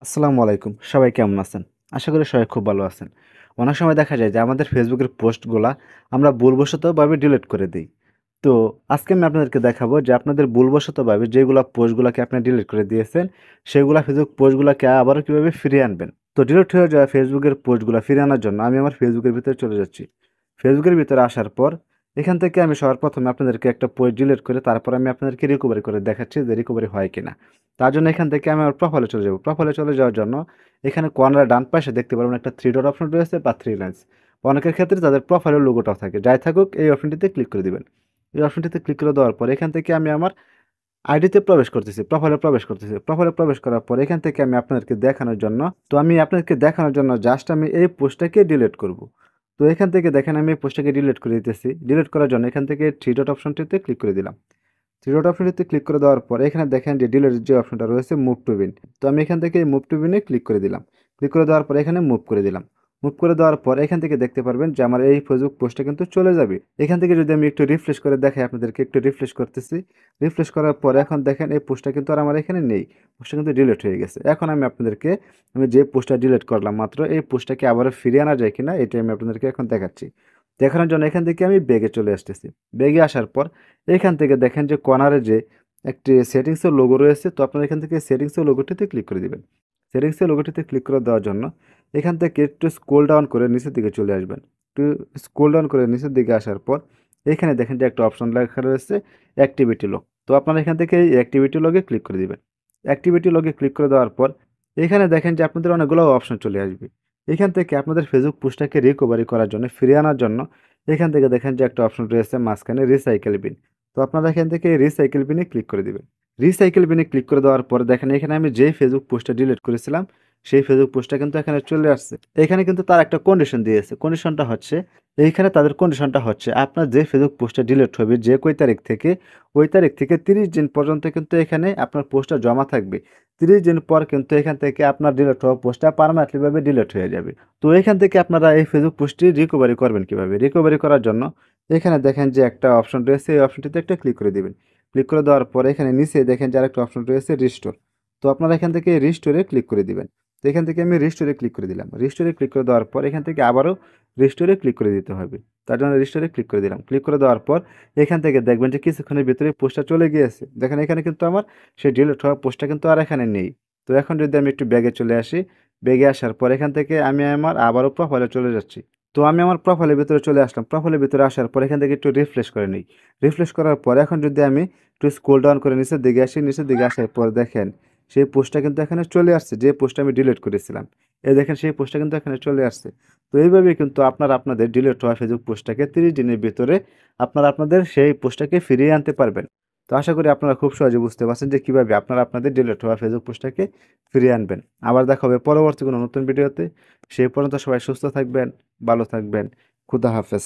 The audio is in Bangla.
আসসালামু আলাইকুম। সবাই কেমন আছেন? আশা করি সবাই খুব ভালো আছেন। অনেক সময় দেখা যায় যে আমাদের ফেসবুকের পোস্টগুলা আমরা ভুলবশতভাবে ডিলিট করে দেই। তো আজকে আমি আপনাদেরকে দেখাবো যে আপনাদের ভুলবশতভাবে যেগুলা পোস্টগুলাকে আপনি ডিলিট করে দিয়েছেন, সেগুলা ফেসবুক পোস্টগুলাকে আবারও কিভাবে ফিরিয়ে আনবেন। তো ডিলিট হয়ে যাওয়া ফেসবুকের পোস্টগুলা ফিরিয়ে আনার জন্য আমি আমার ফেসবুকের ভিতরে চলে যাচ্ছি। ফেসবুকের ভিতরে আসার পর এখান থেকে আমি সবার প্রথমে আপনাদেরকে একটা পোস্ট ডিলিট করে তারপর আমি আপনাদেরকে রিকভারি করে দেখাচ্ছি যে রিকভারি হয় কিনা। তার জন্য এখান থেকে আমি আমার প্রোফাইলে চলে যাব। প্রোফাইলে চলে যাওয়ার জন্য এখানে কর্নারে ডান পাশে দেখতে পারবেন একটা 3 ডট অপশন রয়েছে বা 3 লাইনস। অনেকের ক্ষেত্রে তাদের প্রোফাইলের লোগোটাও থাকে। যাই থাকুক এই অপশনটিতে ক্লিক করে দিবেন। এই অপশনটিতে ক্লিক করে দেওয়ার পর এখান থেকে আমি আমার আইডিতে প্রবেশ করতেছি, প্রোফাইলে প্রবেশ করতেছি। প্রোফাইলে প্রবেশ করার পর এখান থেকে আমি আপনাদেরকে দেখানোর জন্য আমি আপনাদেরকে দেখানোর জন্য জাস্ট আমি এই পোস্টটাকে ডিলিট করব। তো এখান থেকে দেখেন আমি এই পোস্টটাকে ডিলিট করে দিতেছি। ডিলিট করার জন্য এখান থেকে 3 ডট অপশনটিতে ক্লিক করে দিলাম। থ্রি ডট অপশনটিতে ক্লিক করে দেওয়ার পর এখানে দেখেন যে ডিলের যে অপশনটা রয়েছে মুভ টু বিন। তো আমি এখান থেকে মুভ টু বিনে ক্লিক করে দিলাম। ক্লিক করে দেওয়ার পর এখানে মুভ করে দিলাম। মুভ করে দেওয়ার পর এখান থেকে দেখতে পারবেন যে আমার এই ফেসবুক পোস্টটা কিন্তু চলে যাবে। এখান থেকে যদি আমি একটু রিফ্রেশ করে দেখাই আপনাদেরকে, একটু রিফ্রেশ করতেছি। রিফ্রেশ করার পর এখন দেখেন এই পোস্টটা কিন্তু আর আমার এখানে নেই। পোস্টটা কিন্তু ডিলিট হয়ে গেছে। এখন আমি যে পোস্টটা ডিলিট করলাম মাত্র এই পোস্টটাকে আবারও ফিরিয়ে আনা যায় কিনা এটা আমি আপনাদেরকে এখন দেখাচ্ছি। দেখানোর জন্য এখান থেকে আমি ব্যাগে চলে আসতেছি। ব্যাগে আসার পর এখান থেকে দেখেন যে কর্নারে যে একটি সেটিংসের লোগো রয়েছে, তো আপনারা এখান থেকে সেটিংসের লোগোটিতে ক্লিক করে দিবেন। সেটিংসের লোগোটিতে ক্লিক করে দেওয়ার জন্য এখান থেকে একটু স্ক্রল ডাউন করে নিচের দিকে চলে আসবেন। একটু স্ক্রল ডাউন করে নিচের দিকে আসার পর এখানে দেখেন যে একটা অপশন লেখা রয়েছে অ্যাক্টিভিটি লগ। তো আপনারা এখান থেকে এই অ্যাক্টিভিটি লগে ক্লিক করে দিবেন। অ্যাক্টিভিটি লগে ক্লিক করে দেওয়ার পর এখানে দেখেন যে আপনাদের অনেকগুলো অপশন চলে আসবে। এখান থেকে আপনাদের ফেসবুক পোস্টটাকে রিকভারি করার জন্য, ফিরিয়ে আনার জন্য এখান থেকে দেখেন যে একটা অপশন রয়েছে মাঝখানে রিসাইকেল বিন। তো আপনারা এখান থেকে রিসাইকেল বিনে ক্লিক করে দিবেন। রিসাইকেল বিনে ক্লিক করে দেওয়ার পর দেখেন এখানে আমি যেই ফেসবুক পোস্টটা ডিলিট করেছিলাম সেই ফেসবুক পোস্টটা কিন্তু এখানে চলে আসছে। এখানে কিন্তু তার একটা কন্ডিশন দিয়েছে। কন্ডিশনটা হচ্ছে এইখানে তাদের কন্ডিশনটা হচ্ছে আপনার যে ফেসবুক পোস্টটা ডিলিট হবে যে কই তারিখ থেকে, ওই তারিখ থেকে 30 দিন পর্যন্ত কিন্তু এখানে আপনার পোস্টটা জমা থাকবে। 30 দিন পর কিন্তু এখান থেকে আপনার ডিলিট হওয়া পোস্টটা পার্মানেন্টলি ভাবে ডিলিট হয়ে যাবে। তো এখান থেকে আপনারা এই ফেসবুক পোস্টটি রিকভারি করবেন কিভাবে? রিকভারি করার জন্য এখানে দেখেন যে একটা অপশন রয়েছে, এই অপশনটিতে একটা ক্লিক করে দিবেন। ক্লিক করে দেওয়ার পরে এখানে নিচে দেখেন যে আরেকটা অপশন রয়েছে রিস্টোর। তো আপনারা এখান থেকে রিস্টোরে ক্লিক করে দিবেন। তো এখান থেকে আমি রিস্টোরে ক্লিক করে দিলাম। রিস্টোরে ক্লিক করে দেওয়ার পর এখান থেকে আবারও রিস্টোরে ক্লিক করে দিতে হবে। তার জন্য রিস্টোরে ক্লিক করে দিলাম। ক্লিক করে দেওয়ার পর এখান থেকে দেখবেন যে কিছুক্ষণের ভিতরে পোস্টটা চলে গিয়েছে। দেখেন এখানে কিন্তু আমার সেই ডিলিট হওয়া পোস্টটা কিন্তু আর এখানে নেই। তো এখন যদি আমি একটু ব্যাগে চলে আসি, ব্যাগে আসার পর এখান থেকে আমি আমার আবারও প্রোফাইলে চলে যাচ্ছি। তো আমি আমার প্রোফাইলের ভিতরে চলে আসলাম। প্রোফাইলের ভিতরে আসার পর এখান থেকে একটু রিফ্রেশ করে নিই। রিফ্রেশ করার পর এখন যদি আমি একটু স্ক্রল ডাউন করে নিচের দিকে আসি, নিচের দিকে আসার পর দেখেন সেই পোস্টটা কিন্তু এখানে চলে আসছে, যে পোস্টটা আমি ডিলিট করেছিলাম। এই দেখেন সেই পোস্টটা কিন্তু এখানে চলে আসছে। তো এইভাবেই কিন্তু আপনারা আপনাদের ডিলিট হওয়া ফেসবুক পোস্টটাকে 30 দিনের ভিতরে আপনারা আপনাদের সেই পোস্টটাকে ফিরিয়ে আনতে পারবেন। তো আশা করি আপনারা খুব সহজে বুঝতে পারছেন যে কিভাবে আপনারা আপনাদের ডিলিট হওয়া ফেসবুক পোস্টটাকে ফিরিয়ে আনবেন। আবার দেখা হবে পরবর্তী কোনো নতুন ভিডিওতে। সেই পর্যন্ত সবাই সুস্থ থাকবেন, ভালো থাকবেন। খুদা হাফেজ।